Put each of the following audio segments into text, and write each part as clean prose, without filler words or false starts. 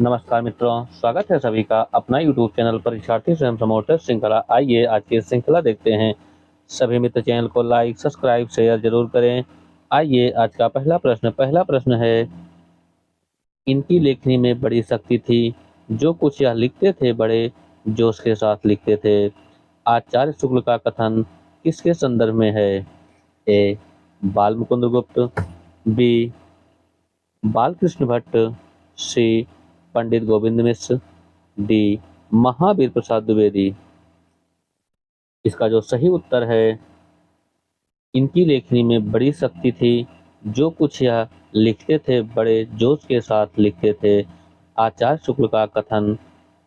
नमस्कार मित्रों, स्वागत है सभी का अपना यूट्यूब चैनल परीक्षार्थी स्वयं समोटर श्रृंखला। आइए आज की श्रृंखला देखते हैं। सभी मित्र चैनल को लाइक, सब्सक्राइब, शेयर जरूर करें। आइए आज का पहला प्रश्न है, इनकी लेखनी में बड़ी शक्ति थी, जो कुछ यह लिखते थे बड़े जोश के साथ लिखते थे। आचार्य शुक्ल का कथन किसके संदर्भ में है? ए. बाल मुकुंद गुप्त, बी. बालकृष्ण भट्ट, सी. पंडित गोविंद मिश्र, डी. महावीर प्रसाद द्विवेदी। इसका जो सही उत्तर है, इनकी लेखनी में बड़ी शक्ति थी, जो कुछ यह लिखते थे बड़े जोश के साथ लिखते थे। आचार्य शुक्ल का कथन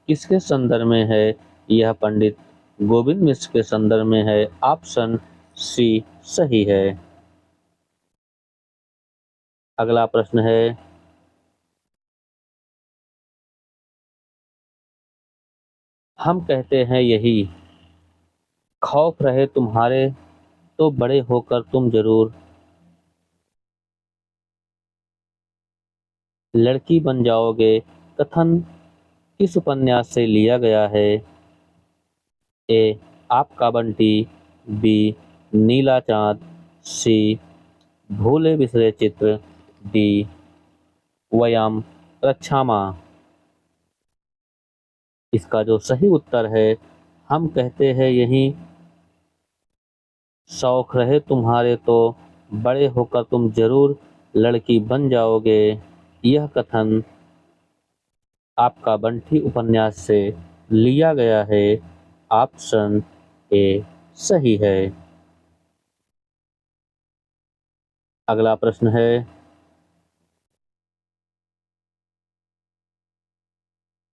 किसके संदर्भ में है? यह पंडित गोविंद मिश्र के संदर्भ में है। ऑप्शन सी सही है। अगला प्रश्न है, हम कहते हैं यही खौफ रहे तुम्हारे तो बड़े होकर तुम जरूर लड़की बन जाओगे। कथन किस उपन्यास से लिया गया है? ए. आपका बंटी, बी. नीला चांद, सी. भूले बिसरे चित्र, डी. वयम रक्षामा। इसका जो सही उत्तर है, हम कहते हैं यही शौक रहे तुम्हारे तो बड़े होकर तुम जरूर लड़की बन जाओगे। यह कथन आपका बंटी उपन्यास से लिया गया है। ऑप्शन ए सही है। अगला प्रश्न है,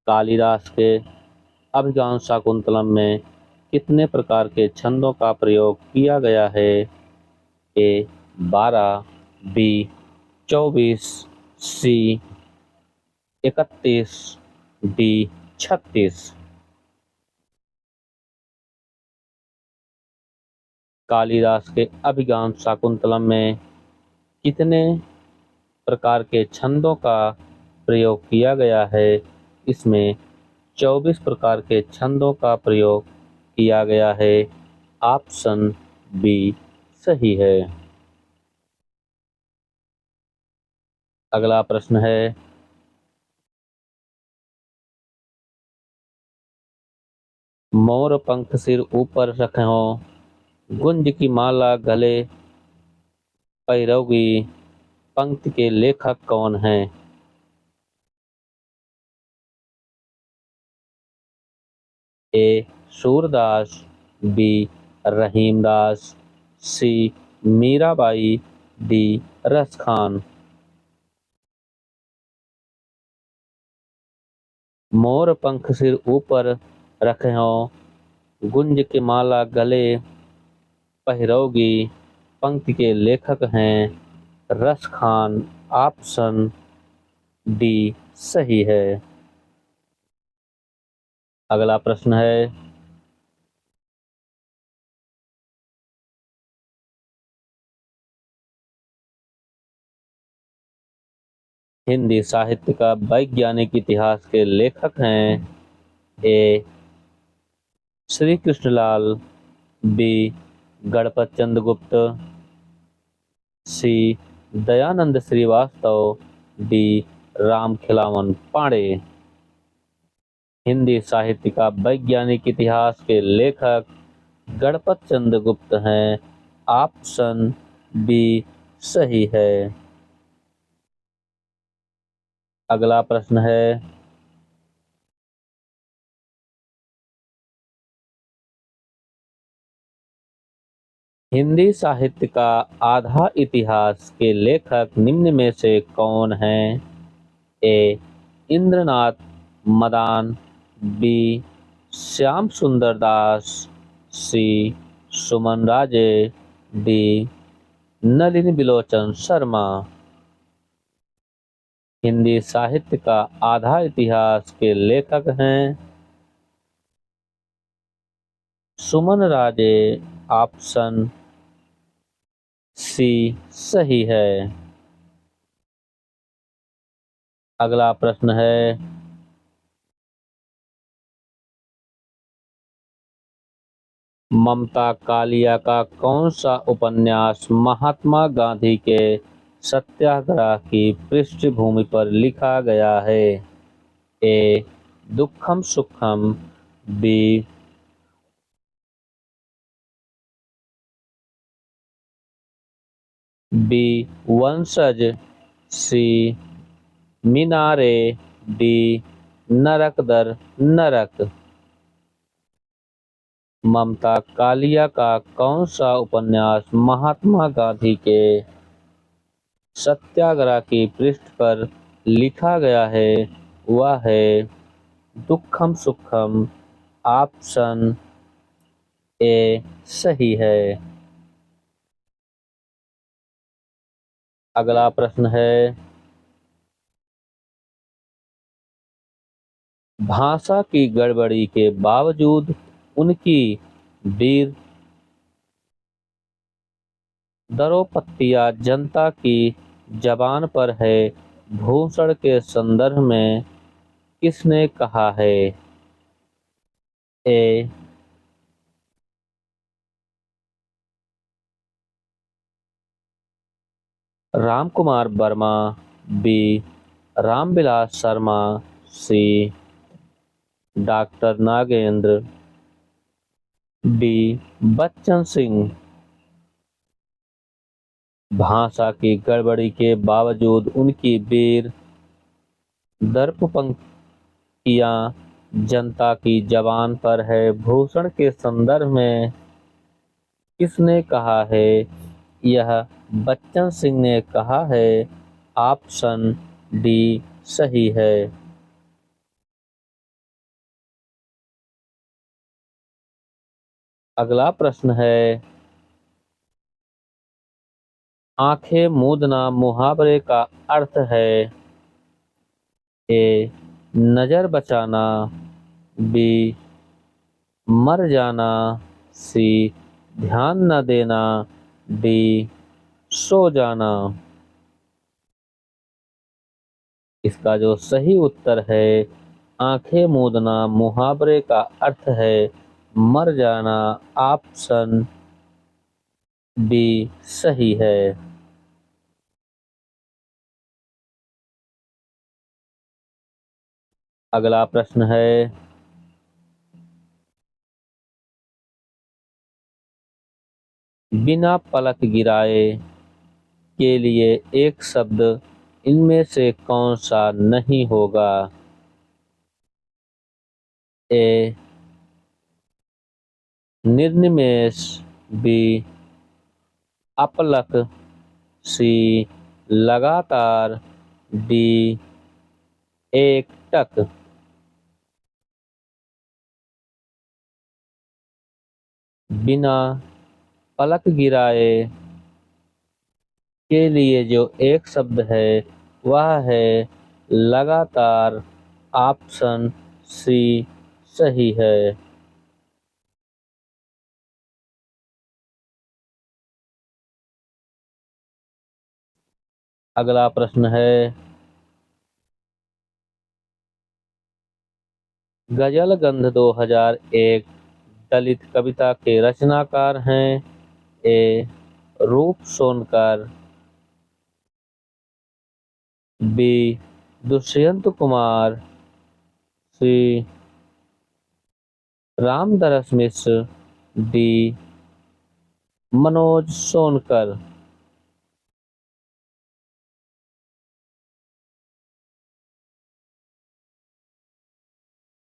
कालिदास के अभिज्ञान शाकुंतलम में कितने प्रकार के छंदों का प्रयोग किया गया है? ए. 12, बी. 24, सी. 31, डी. 36। कालिदास के अभिज्ञान शाकुंतलम में कितने प्रकार के छंदों का प्रयोग किया गया है? इसमें 24 प्रकार के छंदों का प्रयोग किया गया है। ऑप्शन बी सही है। अगला प्रश्न है, मोर पंख सिर ऊपर रखो, गुंज की माला गले पैरोगी। पंक्ति के लेखक कौन हैं? ए. सूरदास, बी. रहीमदास, सी. मीराबाई, डी. रस खान। मोर पंख सिर ऊपर रखो, गुंज की माला गले पहिरोगी। पंक्ति के लेखक हैं रस खान। ऑप्शन डी सही है। अगला प्रश्न है, हिंदी साहित्य का वैज्ञानिक इतिहास के लेखक हैं? ए. श्री कृष्णलाल, बी. गणपत चंद्र गुप्त, सी. दयानंद श्रीवास्तव, डी. राम खिलावन पांडे। हिंदी साहित्य का वैज्ञानिक इतिहास के लेखक गणपत चंद्र गुप्त हैं। ऑप्शन बी सही है। अगला प्रश्न है, हिंदी साहित्य का आधा इतिहास के लेखक निम्न में से कौन हैं? ए. इंद्रनाथ मदान, बी. श्याम सुंदर दास, सी. सुमन राजे, डी. नलिनी बिलोचन शर्मा। हिंदी साहित्य का आधा इतिहास के लेखक हैं सुमन राजे। ऑप्शन सी सही है। अगला प्रश्न है, ममता कालिया का कौन सा उपन्यास महात्मा गांधी के सत्याग्रह की पृष्ठभूमि पर लिखा गया है? ए. दुखम सुखम, बी. वंशज, सी. मीनारे, डी. नरक दर नरक। ममता कालिया का कौन सा उपन्यास महात्मा गांधी के सत्याग्रह की पृष्ठ पर लिखा गया है? वह है दुखम सुखम। ऑप्शन ए सही है। अगला प्रश्न है, भाषा की गड़बड़ी के बावजूद उनकी वीर दरोपत्तियां जनता की जबान पर है, भूषण के संदर्भ में किसने कहा है? A. Ramkumar Verma, B. Ramvilas Sharma, C. Doctor Nagendra, D. Bachchan Singh. भाषा की गड़बड़ी के बावजूद उनकी वीर दर्प पंक्तियां जनता की जबान पर है, भूषण के संदर्भ में किसने कहा है? यह बच्चन सिंह ने कहा है। ऑप्शन डी सही है। अगला प्रश्न है, आंखें मूंदना मुहावरे का अर्थ है? ए. नजर बचाना, बी. मर जाना, सी. ध्यान न देना, डी. सो जाना। इसका जो सही उत्तर है, आंखें मूंदना मुहावरे का अर्थ है मर जाना। ऑप्शन बी सही है। अगला प्रश्न है, बिना पलक गिराए के लिए एक शब्द इनमें से कौन सा नहीं होगा? ए. निर्निमेष, बी. अपलक, सी. लगातार, डी. एकटक। बिना पलक गिराए के लिए जो एक शब्द है वह है लगातार। ऑप्शन सी सही है। अगला प्रश्न है, गजल गंध 2001 दलित कविता के रचनाकार हैं? ए. रूप सोनकर, बी. दुष्यंत कुमार, सी. रामदरस मिश्र, डी. मनोज सोनकर।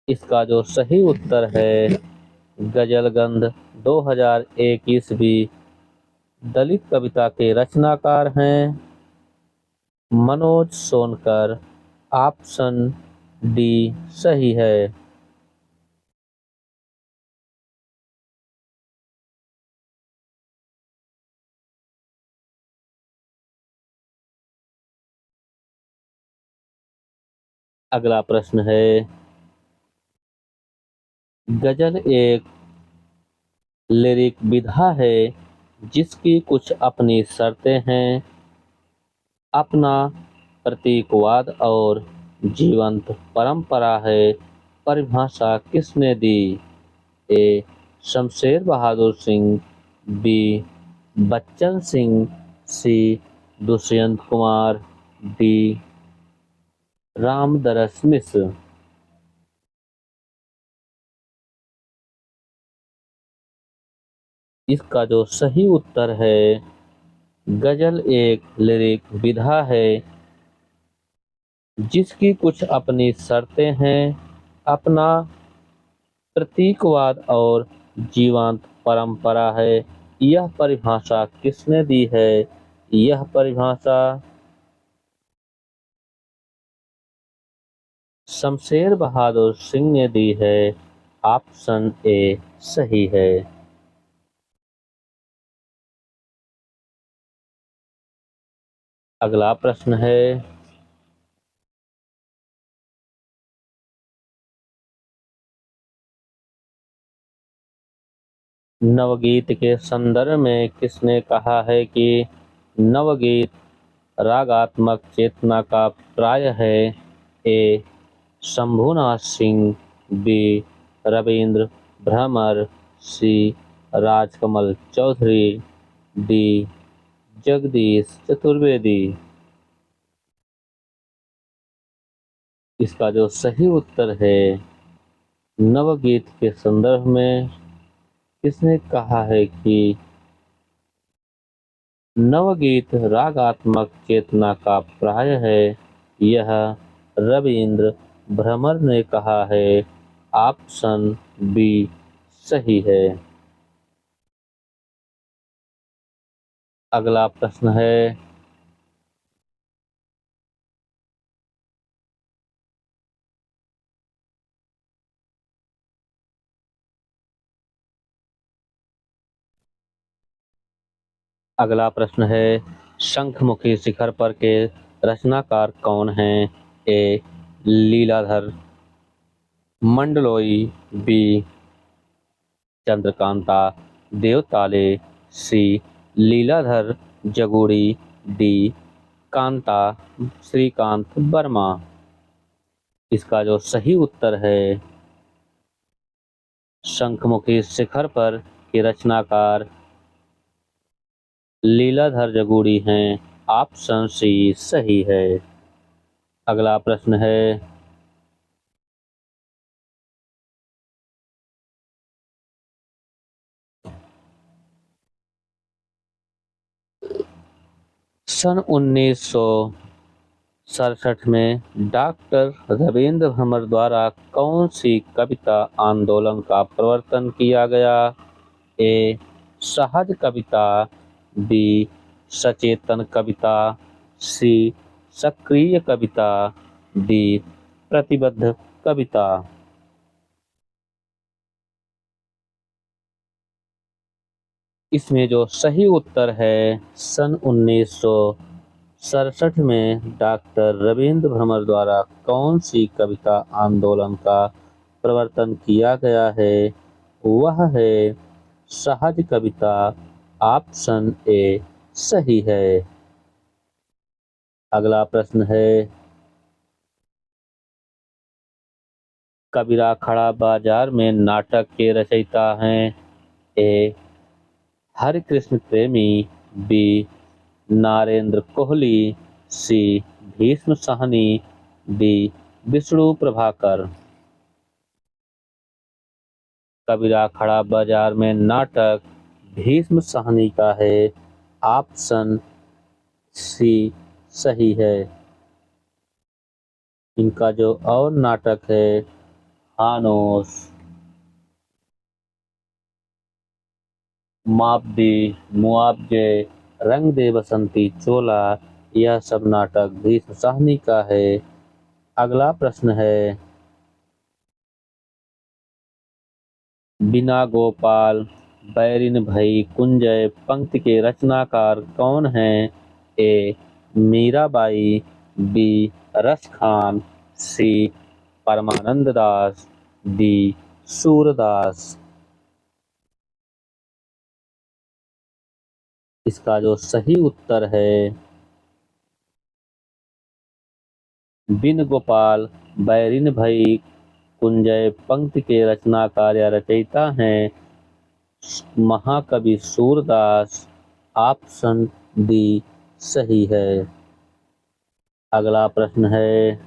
इसका जो सही उत्तर है, गजलगंध 2001 ईस्वी दलित कविता के रचनाकार हैं मनोज सोनकर। ऑप्शन डी सही है। अगला प्रश्न है, गजल एक लिरिक विधा है जिसकी कुछ अपनी शर्तें हैं। अपना प्रतीकवाद और जीवंत परंपरा है। परिभाषा किसने दी? ए. शमशेर बहादुर सिंह, बी बच्चन सिंह, सी दुष्यंत कुमार, डी रामदरस मिश्र। इसका जो सही उत्तर है, गजल एक लिरिक विधा है जिसकी कुछ अपनी शर्तें हैं, अपना प्रतीकवाद और जीवंत परंपरा है। यह परिभाषा किसने दी है? यह परिभाषा शमशेर बहादुर सिंह ने दी है। ऑप्शन ए सही है। अगला प्रश्न है, नवगीत के संदर्भ में किसने कहा है कि नवगीत रागात्मक चेतना का प्राय है? ए शंभुनाथ सिंह, बी रविंद्र भ्रमर, सी राजकमल चौधरी, डी जगदीश चतुर्वेदी। इसका जो सही उत्तर है, नवगीत के संदर्भ में किसने कहा है कि नवगीत रागात्मक चेतना का प्राय है? यह रविंद्र भ्रमर ने कहा है। ऑप्शन बी सही है। अगला प्रश्न है, शंखमुखी शिखर पर के रचनाकार कौन हैं? ए लीलाधर मंडलोई, बी चंद्रकांता देवताले, सी लीलाधर जगूड़ी, डी कांता श्रीकांत वर्मा। इसका जो सही उत्तर है, शंखमुखी शिखर पर के रचनाकार लीलाधर जगूड़ी हैं। ऑप्शन सी सही है। अगला प्रश्न है, सन 1967 में डॉक्टर रविंद्र भ्रमर द्वारा कौन सी कविता आंदोलन का प्रवर्तन किया गया? ए सहज कविता, बी सचेतन कविता, सी सक्रिय कविता, डी प्रतिबद्ध कविता। इसमें जो सही उत्तर है, सन 1967 में डॉक्टर रविंद्र भ्रमर द्वारा कौन सी कविता आंदोलन का प्रवर्तन किया गया है? वह है सहज कविता। ऑप्शन ए सही है। अगला प्रश्न है, कबीरा खड़ा बाजार में नाटक के रचयिता हैं? ए हरिकृष्ण प्रेमी, बी नारेंद्र कोहली, सी भीष्म साहनी, डी विष्णु प्रभाकर। कबीरा खड़ा बाजार में नाटक भीष्म साहनी का है। ऑप्शन सी सही है। इनका जो और नाटक है, हानोस, मापदी, मुआवजे, रंग दे बसंती चोला, यह सब नाटक भीष्म साहनी का है। अगला प्रश्न है, बिना गोपाल बैरिन भई कुंजय पंक्ति के रचनाकार कौन हैं? ए मीराबाई, बी रस खान, सी परमानंद दास, डी सूरदास। इसका जो सही उत्तर है, बिन गोपाल बैरिन भई कुंजय पंक्ति के रचनाकार या रचयिता हैं महाकवि सूरदास। ऑप्शन डी सही है। अगला प्रश्न है,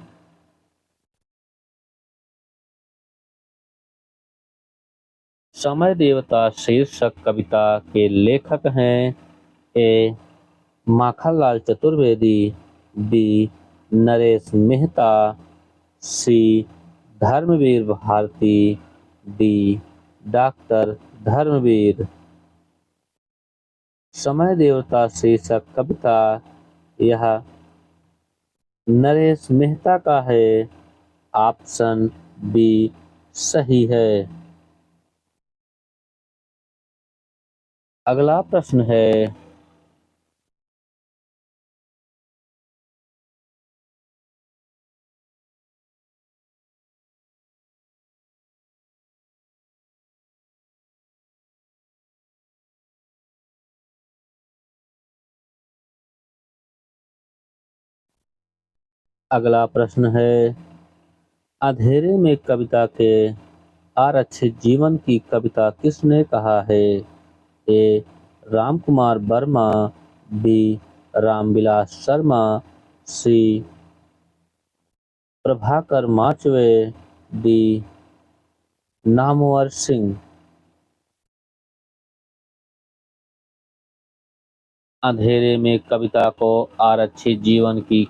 समय देवता शीर्षक कविता के लेखक हैं। ए माखनलाल चतुर्वेदी, बी नरेश मेहता, सी धर्मवीर भारती, डी डॉक्टर धर्मवीर। समय देवता शीर्षक कविता यह नरेश मेहता का है। ऑप्शन बी सही है। अगला प्रश्न है, अगला प्रश्न है, अंधेरे में कविता के आरक्षित जीवन की कविता किसने कहा है। A Ramkumar Verma, B Ramvilas Sharma, C Prabhakar Machwe, D Namvar Singh. अंधेरे में कविता को आरक्षित जीवन की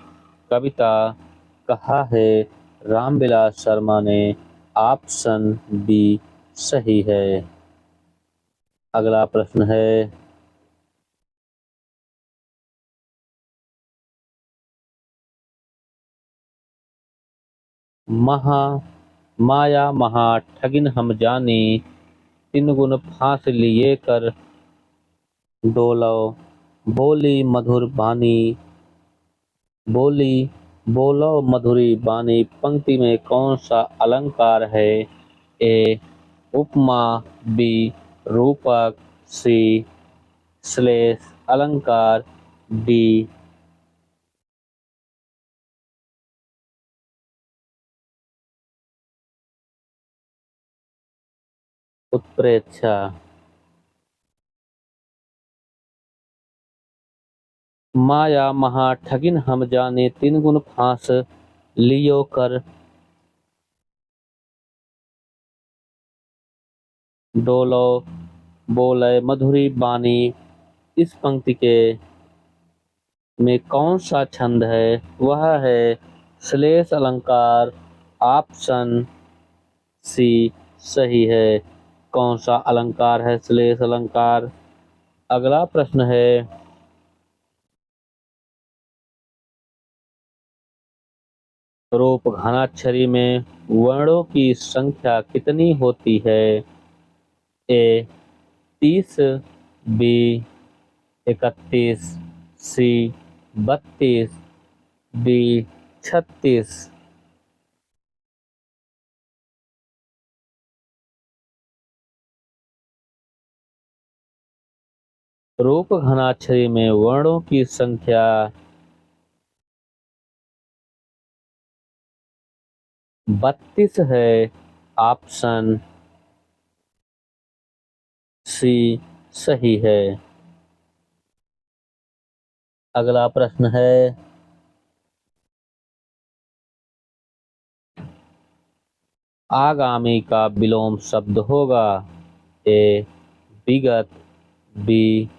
कविता कहा है रामविलास शर्मा ने। ऑप्शन बी सही है। अगला प्रश्न है, महा माया महा ठगिन हम जानी, तीन गुण फांस लिए कर डोलो, बोली मधुर बानी, बोली बोलो मधुरी बानी पंक्ति में कौन सा अलंकार है। ए उपमा, बी रूपक, सी श्लेष अलंकार, डी उत्प्रेक्षा। माया महा ठगिन हम जाने, तीन गुण फांस लियो कर डोलो, बोले मधुरी बानी। इस पंक्ति के में कौन सा छंद है। वह है श्लेष अलंकार। ऑप्शन सी सही है। कौन सा अलंकार है श्लेष अलंकार। अगला प्रश्न है, रूप घनाक्षरी में वर्णों की संख्या कितनी होती है। ए 30, बी 31, सी 32, डी 36। रूप घनाक्षरी में वर्णों की संख्या 32 है। ऑप्शन सी सही है। अगला प्रश्न है, आगामी का विलोम शब्द होगा। ए विगत, बी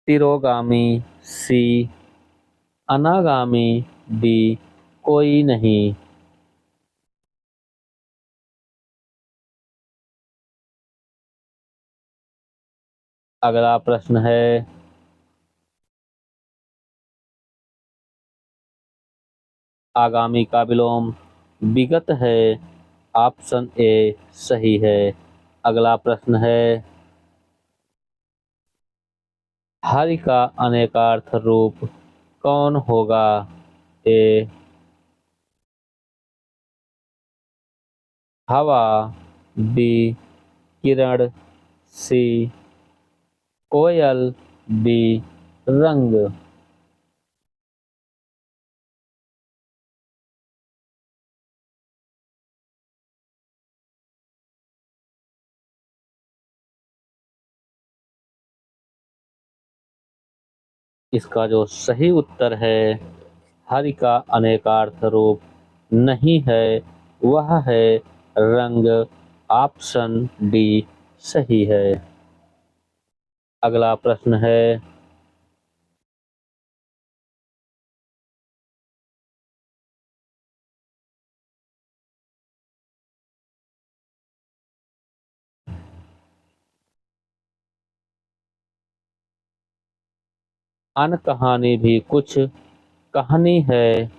तिरोगामी, सी अनागामी, डी कोई नहीं। अगला प्रश्न है, आगामी का विलोम विगत है। ऑप्शन ए सही है। अगला प्रश्न है, हरि का अनेकार्थ रूप कौन होगा। ए हवा, बी किरण, सी कोयल, डी रंग। इसका जो सही उत्तर है हरि का अनेकार्थ रूप नहीं है, वह है रंग। ऑप्शन डी सही है। अगला प्रश्न है, अन कहानी भी कुछ कहानी है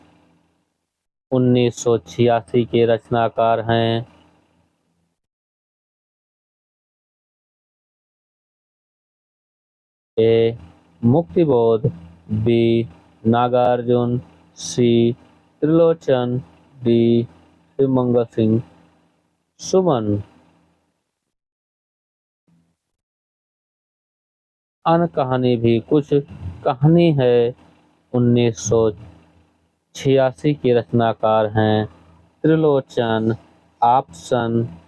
1986 के रचनाकार हैं। ए मुक्तिबोध, बी नागार्जुन, सी त्रिलोचन, डी शिवमंगल सिंह सुमन। अन कहानी भी कुछ कहानी है 1986 के रचनाकार हैं त्रिलोचन। ऑप्शन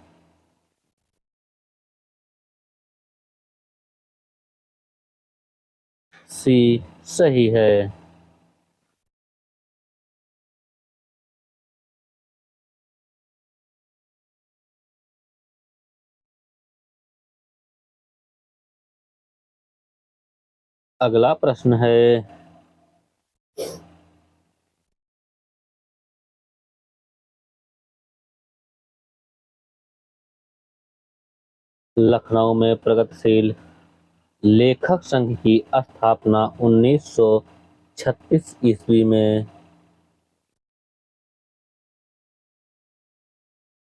सी सही है। अगला प्रश्न है, लखनऊ में प्रगतिशील लेखक संघ की स्थापना 1936 ईस्वी में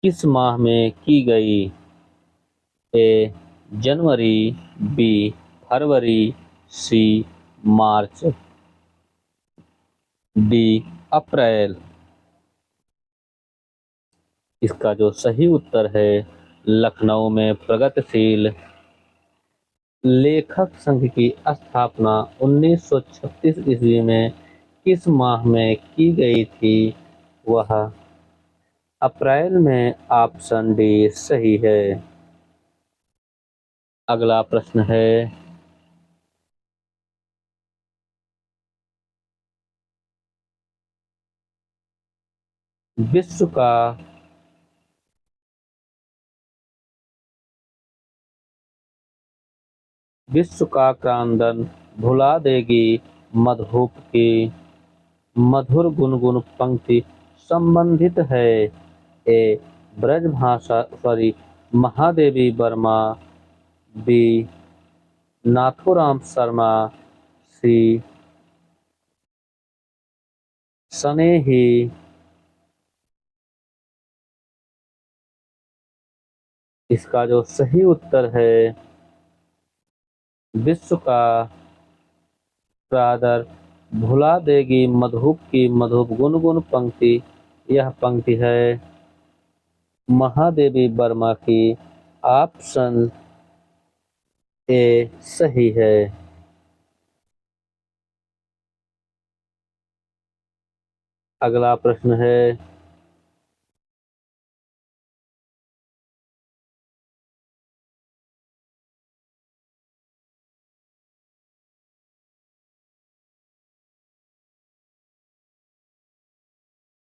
किस माह में की गई? ए जनवरी, बी फरवरी, सी मार्च, डी अप्रैल। इसका जो सही उत्तर है लखनऊ में प्रगतिशील लेखक संघ की स्थापना 1936 ईस्वी में किस माह में की गई थी? वह अप्रैल में। ऑप्शन डी सही है। अगला प्रश्न है, विश्व का विश्व का क्रंदन भुला देगी मधुप की मधुर गुनगुन पंक्ति संबंधित है। ए ब्रजभाषा महादेवी वर्मा, बी नाथूराम शर्मा, सी स्नेही। इसका जो सही उत्तर है विश्व का प्रादर भुला देगी मधुप की मधुप गुनगुन पंक्ति, यह पंक्ति है महादेवी वर्मा की। ऑप्शन ए सही है। अगला प्रश्न है,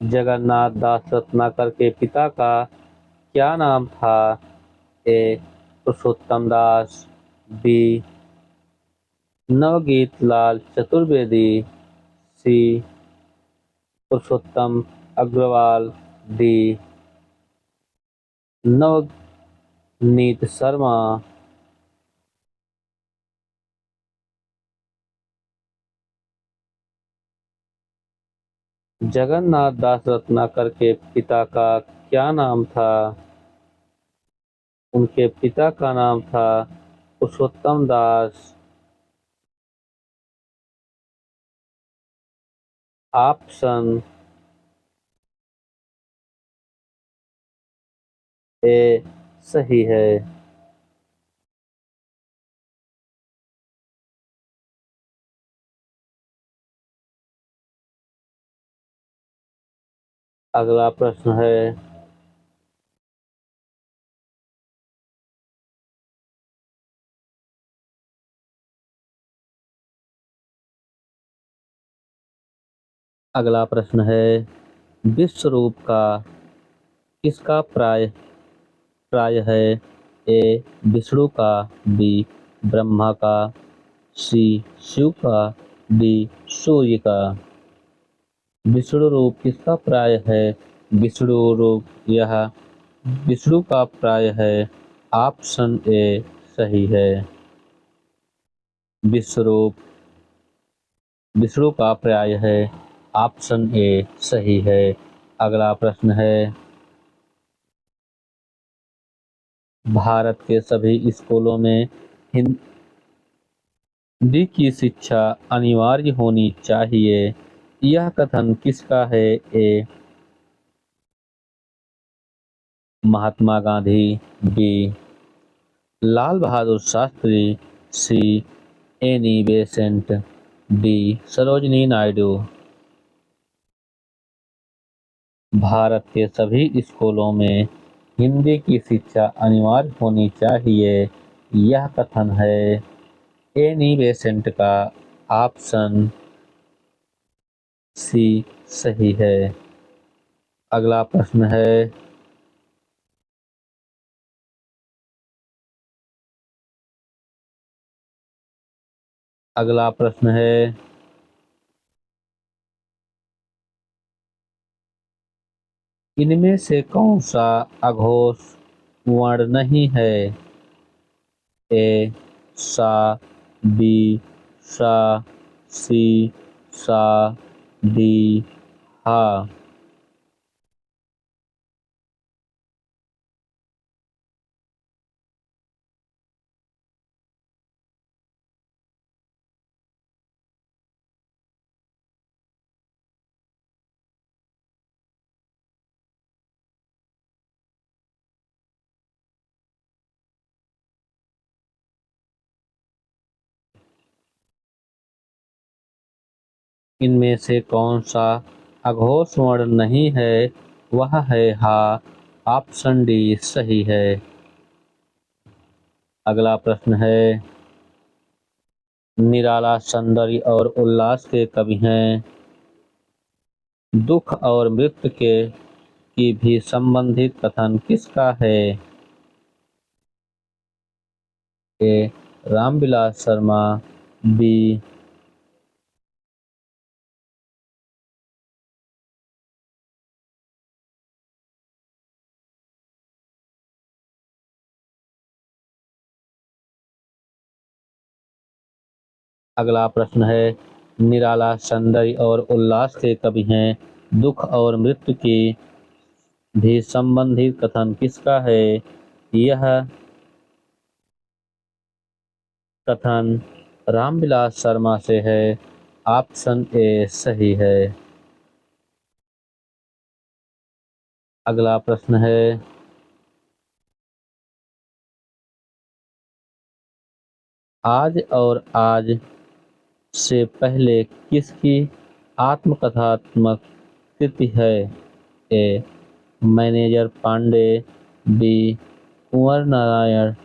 जगन्नाथ दास रत्नाकर के पिता का क्या नाम था? ए पुरुषोत्तम दास, बी नवगीत लाल चतुर्वेदी, सी पुरुषोत्तम अग्रवाल, डी नवनीत शर्मा। जगन्नाथ दास रत्नाकर के पिता का क्या नाम था? उनके पिता का नाम था पुरुषोत्तम दास। ऑप्शन ए सही है। अगला प्रश्न है, अगला प्रश्न है, विश्व रूप का किसका प्राय प्राय है? ए विष्णु का, बी ब्रह्मा का, सी शिव का, डी सूर्य का। विष्णु रूप किसका प्राय है? विष्णु रूप यह विष्णु का प्राय है। ऑप्शन ए सही है। विश्व रूप विष्णु का पर्याय है। ऑप्शन ए सही है। अगला प्रश्न है, भारत के सभी स्कूलों में हिंदी की शिक्षा अनिवार्य होनी चाहिए, यह कथन किसका है? A Mahatma Gandhi, B Lal Bahadur Shastri, C Annie Besant, D Sarojini Naidu. Bharat के सभी स्कूलों में हिंदी की शिक्षा अनिवार्य होनी चाहिए, यह कथन है एनी बेसेंट का। ऑप्शन सी सही है। अगला प्रश्न है, अगला प्रश्न है, इनमें से कौन सा अघोष वर्ण नहीं है? ए सा, बी सा, सी सा, डी हा। इनमें से कौन सा अघोष वर्ण नहीं है? वह है हा। ऑप्शन डी सही है। अगला प्रश्न है, निराला सौंदर्य और उल्लास के कवि हैं, दुख और मृत्यु के की भी संबंधित कथन किसका है? ए रामविलास शर्मा, बी अगला प्रश्न है, निराला सौंदर्य और उल्लास के कवि हैं, दुख और मृत्यु की भी संबंधित कथन किसका है? यह कथन रामविलास शर्मा से है। ऑप्शन ए सही है। अगला प्रश्न है, आज और आज से पहले किसकी आत्मकथात्मक कृति है? ए मैनेजर पांडे, बी कुंवर नारायण,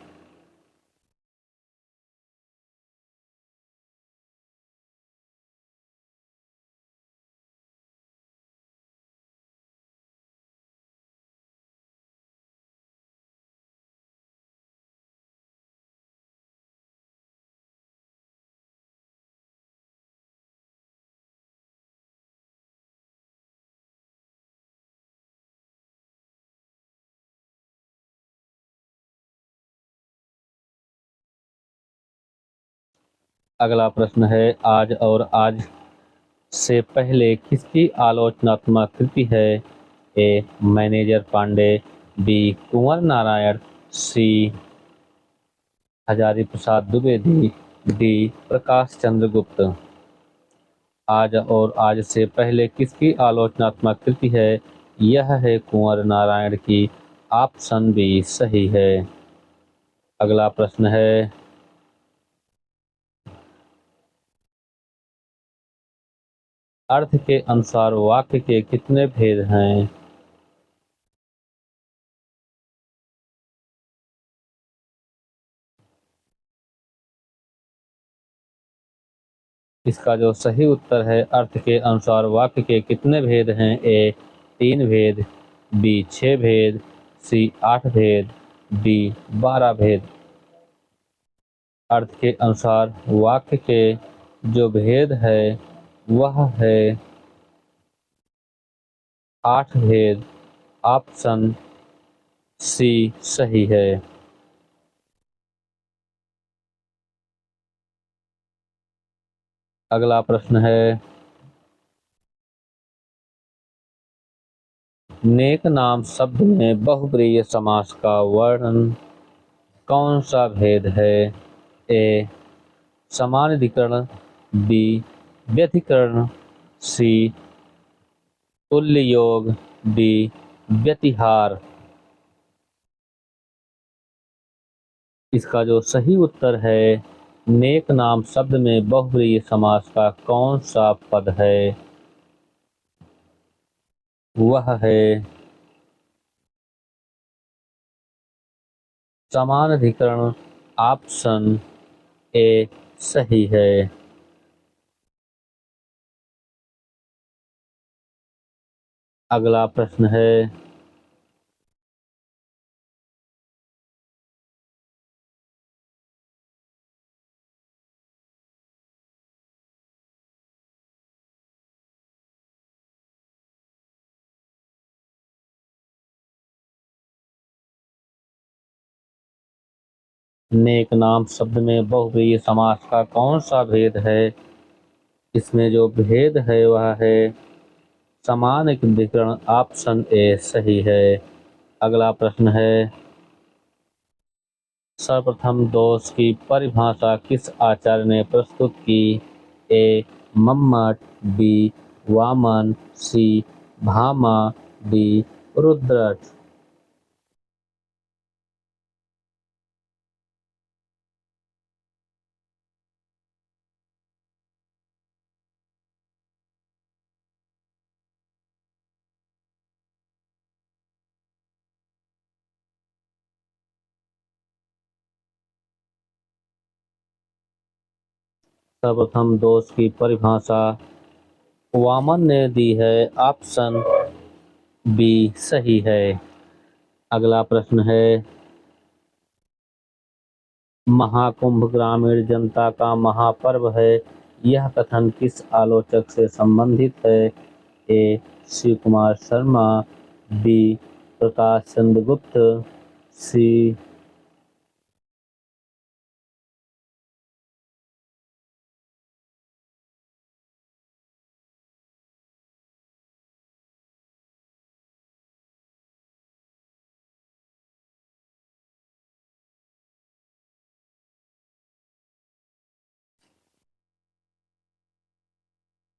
अगला प्रश्न है, आज और आज से पहले किसकी आलोचनात्मक कृति है? A manager Pandey, B Kunwar Narayan, C Hazari Prasad Dwivedi, D Prakash Chandra गुप्त। आज और आज से पहले किसकी आलोचनात्मक कृति है? यह है कुंवर नारायण की। ऑप्शन बी सही है। अगला प्रश्न है, अर्थ के अनुसार वाक्य के कितने भेद हैं? इसका जो सही उत्तर है, अर्थ के अनुसार वाक्य के कितने भेद हैं? ए 3 भेद, बी 6 भेद, सी 8 भेद, डी 12 भेद। अर्थ के अनुसार वाक्य के जो भेद है वह है 8 भेद। ऑप्शन सी सही है। अगला प्रश्न है, नेक नाम शब्द में बहुब्रीहि समास का वर्णन कौन सा भेद है? ए समानाधिकरण, बी व्यतिकरण, सी तुल्य योग, डी व्यतिहार। इसका जो सही उत्तर है, नेक नाम शब्द में बहुब्रीहि समास का कौन सा पद है? वह है समानाधिकरण। ऑप्शन ए सही है। अगला प्रश्न है, नेक नाम शब्द में बहुब्रीहि समास का कौन सा भेद है? इसमें जो भेद है वह है समानाधिकरण। ऑप्शन ए सही है। अगला प्रश्न है, सर्वप्रथम दोष की परिभाषा किस आचार्य ने प्रस्तुत की? ए मम्मट, बी वामन, सी भामा, डी रुद्रट। सर्वप्रथम दोष की परिभाषा वामन ने दी है। ऑप्शन बी सही है। अगला प्रश्न है, महाकुंभ ग्रामीण जनता का महापर्व है, यह कथन किस आलोचक से संबंधित है? ए शिव कुमार शर्मा, बी प्रकाश चंद्र गुप्त, सी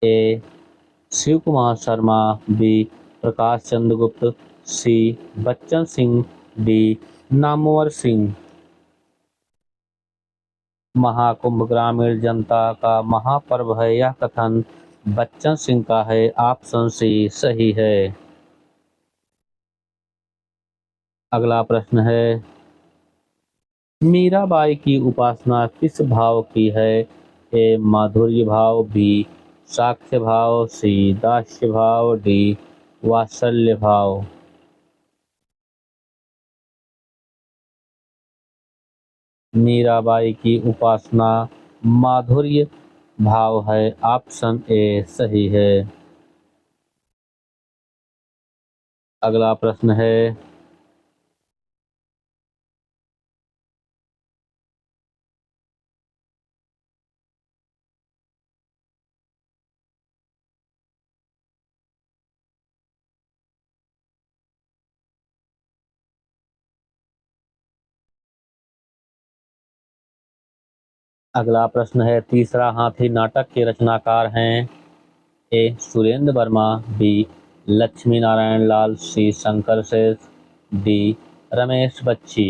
ए शिव कुमार शर्मा, बी प्रकाश चंद्र गुप्त, सी बच्चन सिंह, डी नामवर सिंह। महाकुंभ ग्रामीण जनता का महापर्व है, यह कथन बच्चन सिंह का है। ऑप्शन सी सही है। अगला प्रश्न है, मीराबाई की उपासना किस भाव की है? ए माधुर्य भाव, बी साक्ष्य भाव, सी दास्य भाव, डी वात्सल्य भाव। मीराबाई की उपासना माधुर्य भाव है। ऑप्शन ए सही है। अगला प्रश्न है, अगला प्रश्न है, तीसरा हाथी नाटक के रचनाकार हैं? ए सुरेंद्र वर्मा, बी लक्ष्मी नारायण लाल, सी शंकर शेष, डी रमेश बच्ची।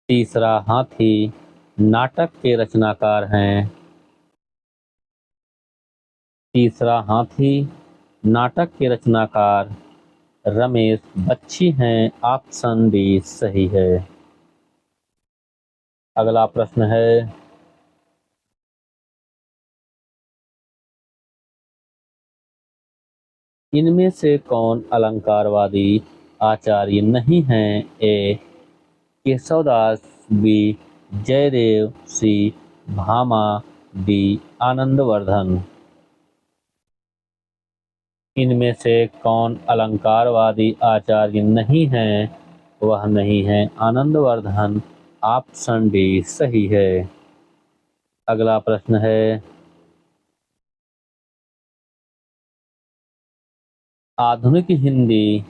तीसरा हाथी नाटक के रचनाकार हैं? तीसरा हाथी नाटक के रचनाकार रमेश बच्ची हैं। ऑप्शन बी सही है। अगला प्रश्न है, इनमें से कौन अलंकारवादी आचार्य नहीं हैं? ए केशवदास, बी जयदेव, सी भामा, डी आनंदवर्धन। इनमें से कौन अलंकारवादी आचार्य नहीं हैं? वह नहीं है आनंदवर्धन। ऑप्शन डी सही है। अगला प्रश्न है, आधुनिक हिंदी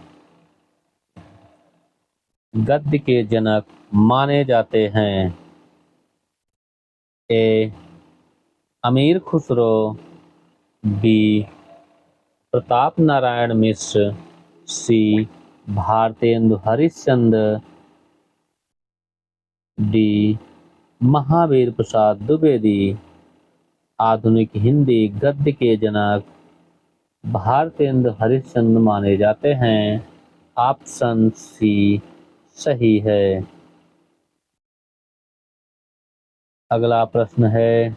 गद्य के जनक माने जाते हैं? ए अमीर खुसरो, बी प्रताप नारायण मिश्र, सी भारतेंदु हरिश्चंद्र, डी महावीर प्रसाद द्विवेदी। आधुनिक हिंदी गद्य के जनक भारतेंदु हरिश्चंद्र माने जाते हैं। ऑप्शन सी सही है। अगला प्रश्न है,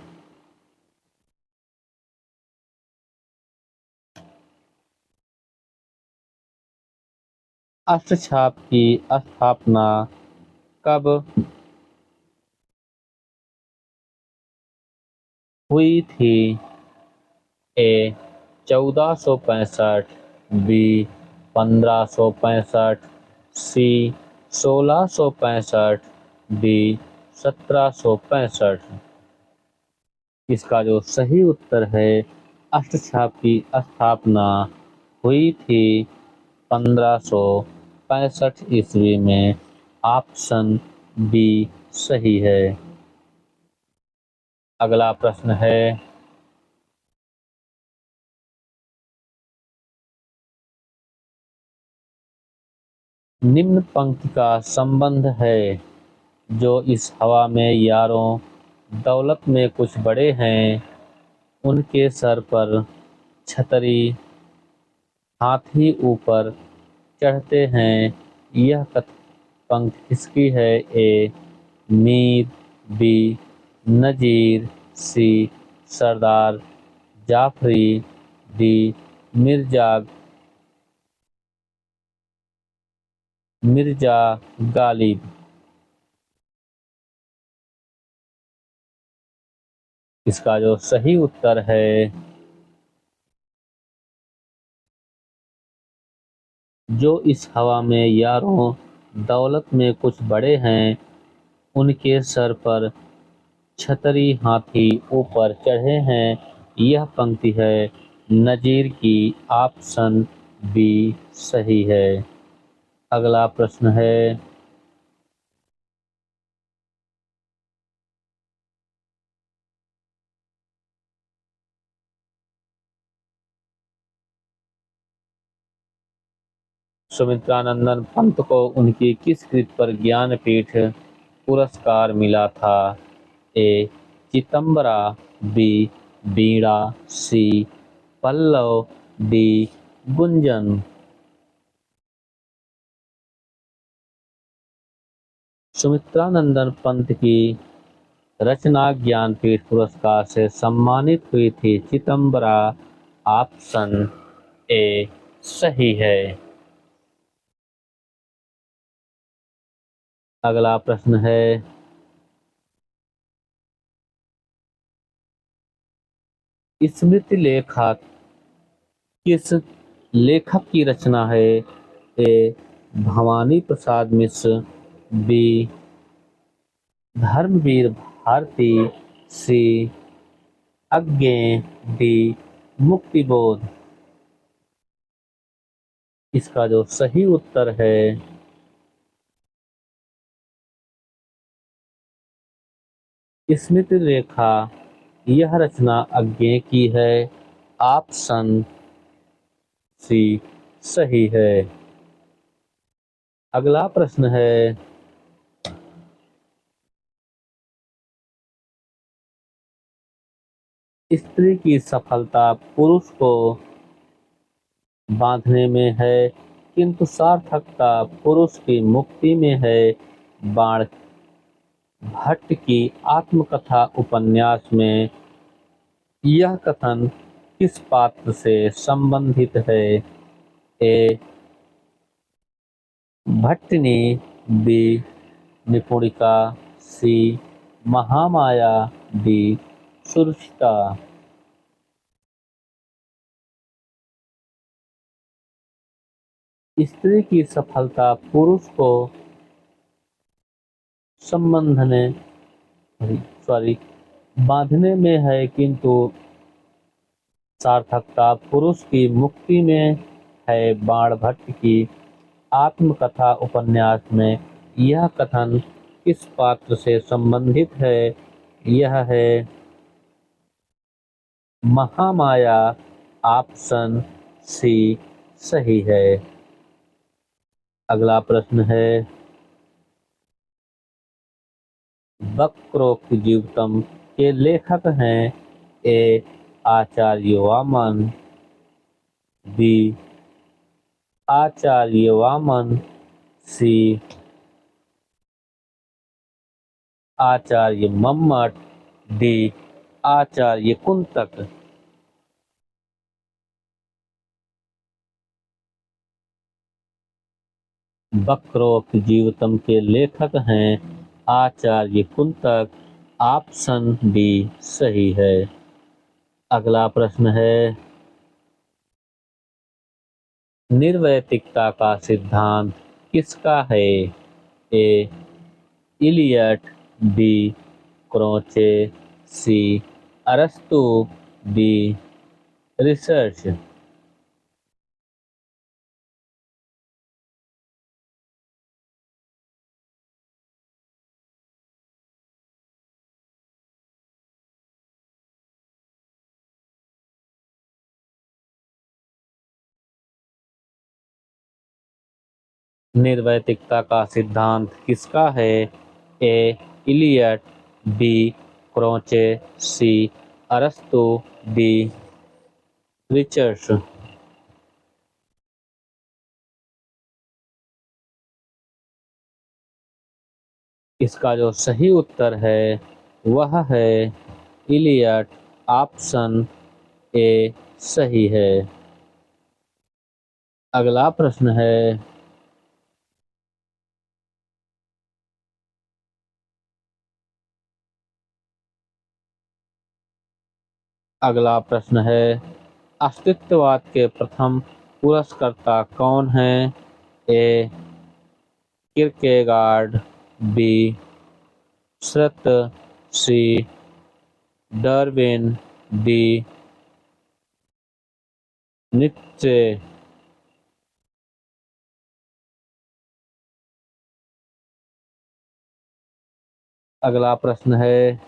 अष्टछाप की स्थापना कब हुई थी? ए 1465, बी 1565, सी 1665, डी 1765। इसका जो सही उत्तर है, अष्टछाप की स्थापना हुई थी 1565 ईस्वी में। ऑप्शन बी सही है। अगला प्रश्न है, निम्न पंक्ति का संबंध है, जो इस हवा में यारों दौलत में कुछ बड़े हैं, उनके सर पर छतरी हाथी ऊपर चढ़ते हैं। यह पंक्ति किसकी है? ए मीर, बी नजीर, सी सरदार जाफरी, डी मिर्जा गालिब। इसका जो सही उत्तर है, जो इस हवा में यारों दौलत में कुछ बड़े हैं, उनके सर पर छतरी हाथी ऊपर चढ़े हैं, यह पंक्ति है नजीर की। ऑप्शन बी सही है। अगला प्रश्न है, सुमित्रानंदन पंत को उनकी किस कृति पर ज्ञानपीठ पुरस्कार मिला था? ए चितंबरा, बी बीड़ा, सी पल्लव, डी गुंजन। सुमित्रानंदन पंत की रचना ज्ञानपीठ पुरस्कार से सम्मानित हुई थी चितंबरा। ऑप्शन ए सही है। अगला प्रश्न है, स्मृति लेखा किस लेखक की रचना है? ए भवानी प्रसाद मिश्र, बी धर्मवीर भारती, सी अज्ञे, डी मुक्तिबोध। इसका जो सही उत्तर है, स्मृति रेखा यह रचना अज्ञे की है। ऑप्शन सी सही है। अगला प्रश्न है, स्त्री की सफलता पुरुष को बांधने में है, किंतु सार्थकता पुरुष की मुक्ति में है। बाण भट्ट की आत्मकथा उपन्यास में यह कथन किस पात्र से संबंधित है? ए भट्टिनी, बी निपुणिका, सी महामाया, डी सुरुचिता। स्त्री की सफलता पुरुष को संबंधने सॉरी बांधने में है, किंतु सार्थकता पुरुष की मुक्ति में है। बाणभट्ट की आत्मकथा उपन्यास में यह कथन किस पात्र से संबंधित है? यह है महामाया। ऑप्शन सी सही है। अगला प्रश्न है, वक्रोक्त जीवितम के लेखक हैं? ए आचार्य वामन, बी आचार्य वामन, सी आचार्य मम्मट, डी आचार्य कुंतक। वक्रोक्त जीवितम के लेखक हैं आचार्य कुंतक। ऑप्शन डी सही है। अगला प्रश्न है, निर्वैतिकता का सिद्धांत किसका है? ए इलियट, बी क्रोचे, सी अरस्तु, डी रिसर्च। निर्वैतिकता का सिद्धांत किसका है? ए इलियट, बी क्रोचे, सी अरस्तु, डी रिचर्ड। इसका जो सही उत्तर है वह है इलियट। ऑप्शन ए सही है। अगला प्रश्न है, अगला प्रश्न है, अस्तित्ववाद के प्रथम पुरस्कर्ता कौन हैं? ए किरकेगार्ड, बी श्रत, सी डार्विन, डी नीत्शे। अगला प्रश्न है,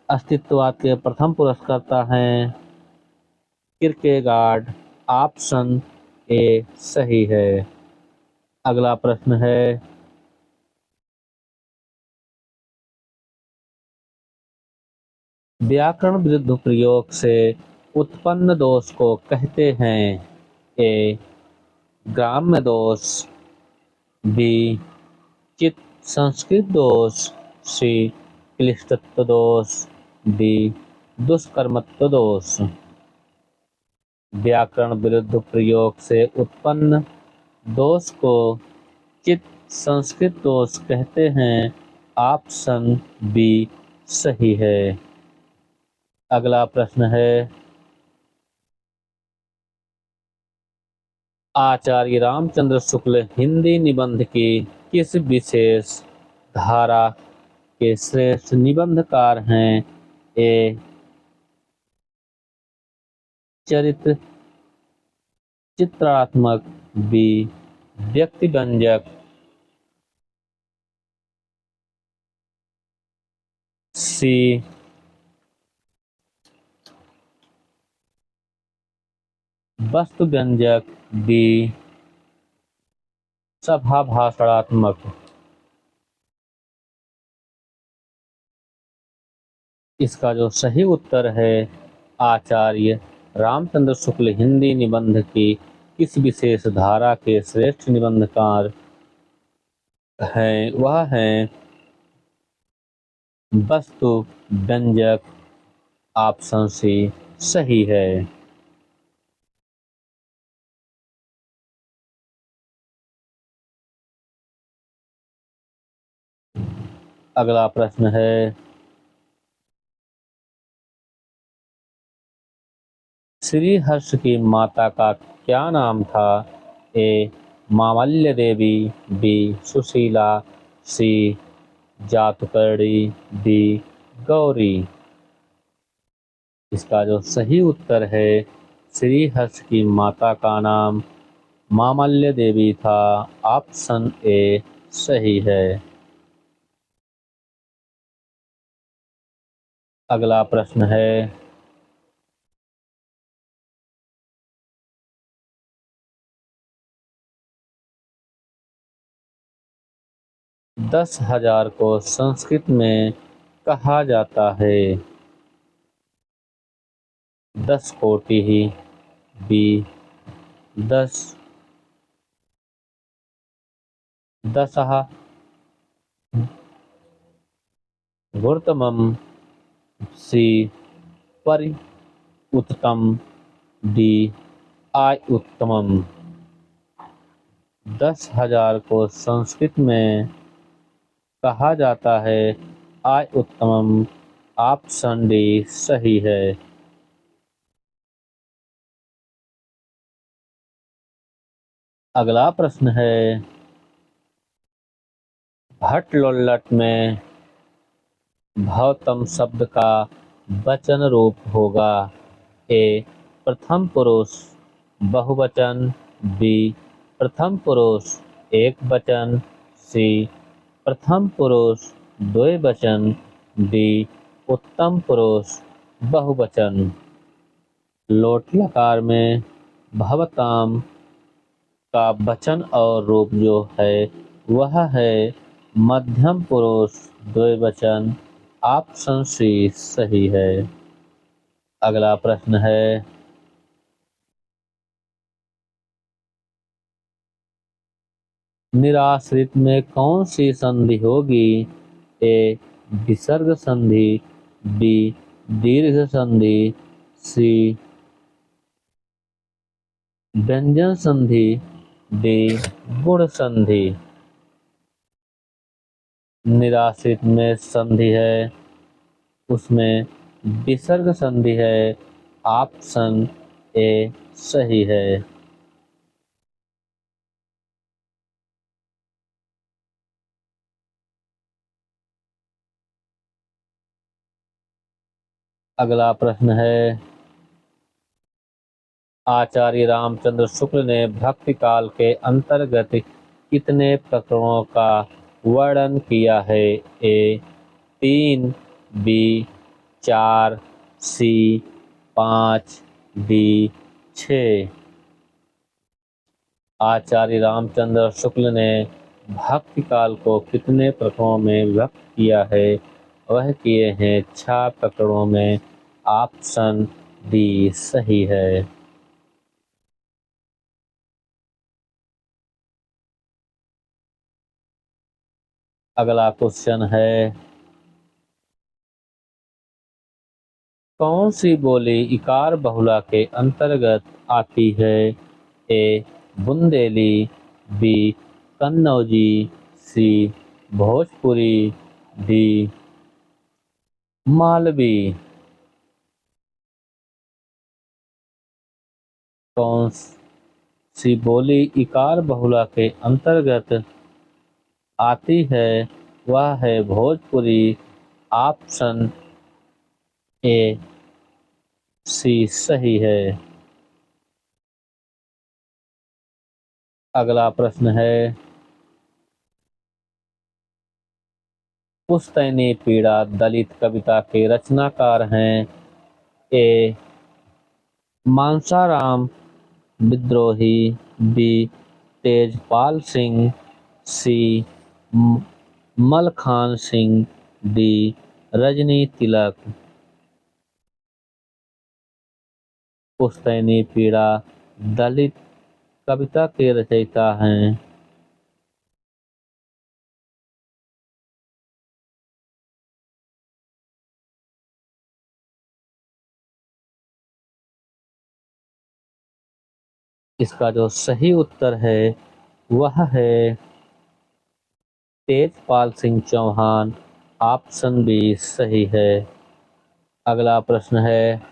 अस्तित्ववाद के प्रथम पुरस्कर्ता हैं किरकेगार्ड। ऑप्शन ए सही है। अगला प्रश्न है, व्याकरण विरुद्ध प्रयोग से उत्पन्न दोष को कहते हैं? ए ग्राम्य दोष, बी चित्त संस्कृत दोष, सी क्लिष्टत्व दोष, डी दुष्कर्मत्व दोष। व्याकरण विरुद्ध प्रयोग से उत्पन्न दोष को चित्त संस्कृत दोष कहते हैं। ऑप्शन बी सही है। अगला प्रश्न है, आचार्य रामचंद्र शुक्ल हिंदी निबंध की किस विशेष धारा के श्रेष्ठ निबंधकार हैं? ए चरित्र चित्रात्मक, बी व्यक्ति व्यंजक, सी वस्तु व्यंजक, डी सभा भाषणात्मक। इसका जो सही उत्तर है, आचार्य रामचंद्र शुक्ल हिंदी निबंध की किस विशेष धारा के श्रेष्ठ निबंधकार हैं, वह हैं वस्तु व्यंजक ऑप्शन सी सही है। अगला प्रश्न है, श्रीहर्ष की माता का क्या नाम था? ए मामल्य देवी, बी सुशीला, सी जातकर्णी, डी गौरी। इसका जो सही उत्तर है, श्रीहर्ष की माता का नाम मामल्य देवी था। ऑप्शन ए सही है। अगला प्रश्न है, 10,000 को संस्कृत में कहा जाता है? 10 कोटि, बी 10 दशः गुरुतमम, सी परि उत्तम, डी आय उत्तमम। 10,000 को संस्कृत में कहा जाता है आय उत्तमम। ऑप्शन डी सही है। अगला प्रश्न है, भट्टलोल्लट में भवतम शब्द का वचन रूप होगा? ए प्रथम पुरुष बहुवचन, बी प्रथम पुरुष एक वचन, सी प्रथम पुरुष द्विवचन, डी उत्तम पुरुष बहुवचन। लोट लकार में भवताम का वचन और रूप जो है वह है मध्यम पुरुष द्विवचन। ऑप्शन सी सही है। अगला प्रश्न है, निराश्रित में कौन सी संधि होगी? ए विसर्ग संधि, बी दीर्घ संधि, सी व्यंजन संधि, डी गुण संधि। निराश्रित में संधि है, उसमें विसर्ग संधि है। ऑप्शन ए सही है। अगला प्रश्न है, आचार्य रामचंद्र शुक्ल ने भक्ति काल के अंतर्गत कितने प्रकरणों का वर्णन किया है? ए 3, बी 4, सी 5, डी 6। आचार्य रामचंद्र शुक्ल ने भक्ति काल को कितने प्रकरणों में व्यक्त किया है? वह किए हैं 6 प्रकरणों में। ऑप्शन डी सही है। अगला क्वेश्चन है, कौन सी बोली इकार बहुला के अंतर्गत आती है? ए बुंदेली, बी कन्नौजी, सी भोजपुरी, डी मालवी। कौन सी बोली इकार बहुला के अंतर्गत आती है? वह है भोजपुरी। ऑप्शन ए सी सही है। अगला प्रश्न है, पुश्तैनी पीड़ा दलित कविता के रचनाकार हैं? ए मानसाराम विद्रोही, बी तेजपाल सिंह, सी मलखान सिंह, डी रजनी तिलक। पुश्तैनी पीड़ा दलित कविता के रचयिता हैं? इसका जो सही उत्तर है वह है तेजपाल सिंह चौहान। ऑप्शन बी सही है। अगला प्रश्न है,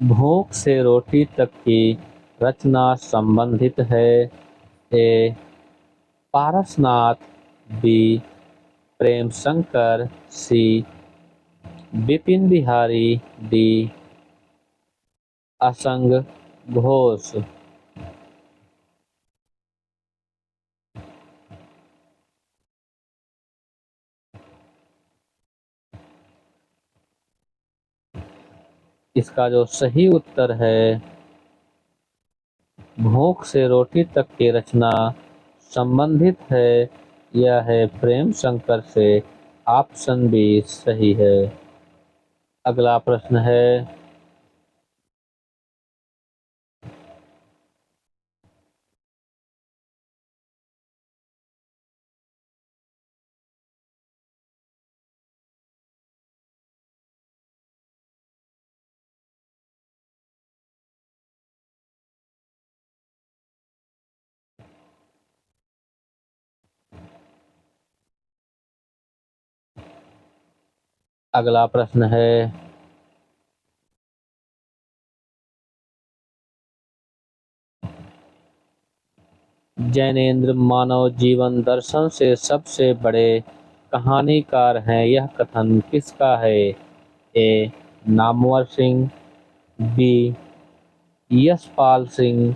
भूख से रोटी तक की रचना संबंधित है। ए पारसनाथ, बी प्रेम शंकर, सी बिपिन बिहारी, डी असंग घोष। इसका जो सही उत्तर है, भूख से रोटी तक की रचना संबंधित है, यह है प्रेम शंकर से। ऑप्शन बी सही है। अगला प्रश्न है, अगला प्रश्न है, जैनेन्द्र मानव जीवन दर्शन से सबसे बड़े कहानीकार हैं, यह कथन किसका है। ए नामवर सिंह, बी यशपाल सिंह,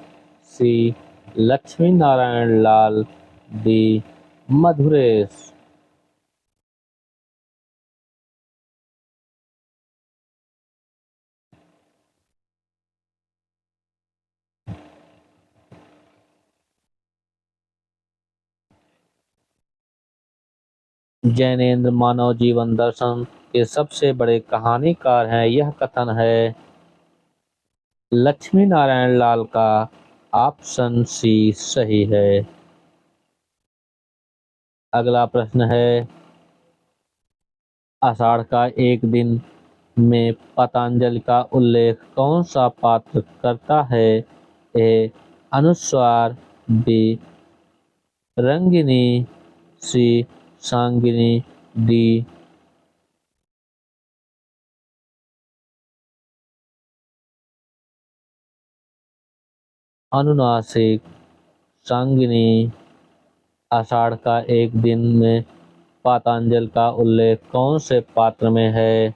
सी लक्ष्मी नारायण लाल, डी मधुरेश। जैनेन्द्र मानव जीवन दर्शन के सबसे बड़े कहानीकार हैं, यह कथन है लक्ष्मी नारायण लाल का। ऑप्शन सी सही है। अगला प्रश्न है, आषाढ़ का एक दिन में पतंजलि का उल्लेख कौन सा पात्र करता है। ए अनुस्वार, बी रंगिनी, सी सांगिनी, डी अनुनासिक। सांगिनी। आषाढ़ का एक दिन में पतंजलि का उल्लेख कौन से पात्र में है।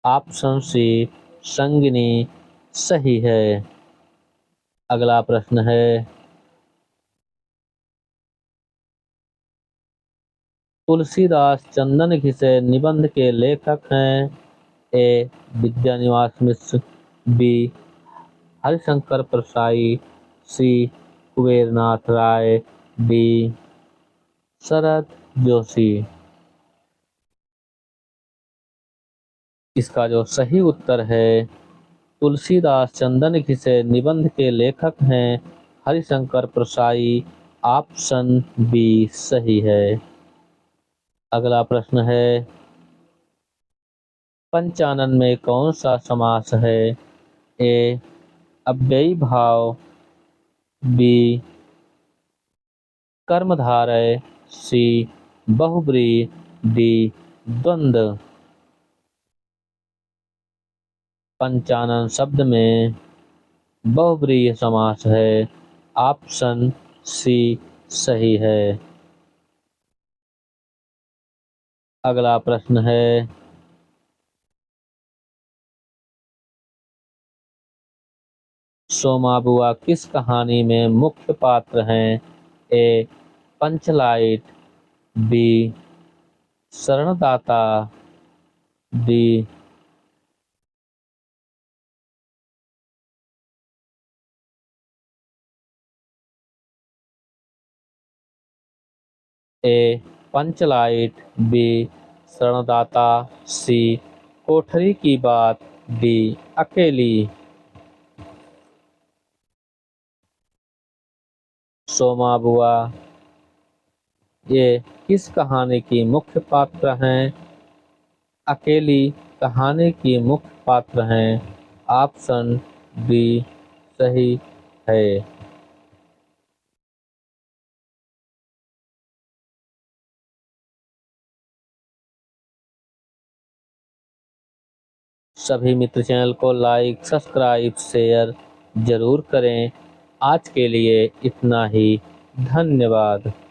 ऑप्शन सी संगिनी सही है। अगला प्रश्न है, तुलसीदास चंदन घिसे निबंध के लेखक हैं। ए विद्यानिवास मिश्र, बी हरिशंकर परसाई, सी कुबेरनाथ राय, डी शरद जोशी। इसका जो सही उत्तर है, तुलसीदास चंदन घिसे निबंध के लेखक हैं हरिशंकर परसाई। ऑप्शन बी सही है। अगला प्रश्न है, पंचानन में कौन सा समास है। ए अव्ययी भाव, बी कर्मधारय, सी बहुब्रीहि, डी द्वंद्व। पंचानन शब्द में बहुब्रीहि समास है। ऑप्शन सी सही है। अगला प्रश्न है, सोमा बुआ किस कहानी में मुख्य पात्र हैं। A Panchlight, B Sharandata, D A Panchlight, B Sharandata, C Kothri Ki बात, डी अकेली। सोमा बुआ ये किस कहानी की मुख्य पात्र हैं। अकेली कहानी की मुख्य पात्र हैं। ऑप्शन बी सही है। सभी मित्र चैनल को लाइक सब्सक्राइब शेयर जरूर करें। आज के लिए इतना ही। धन्यवाद।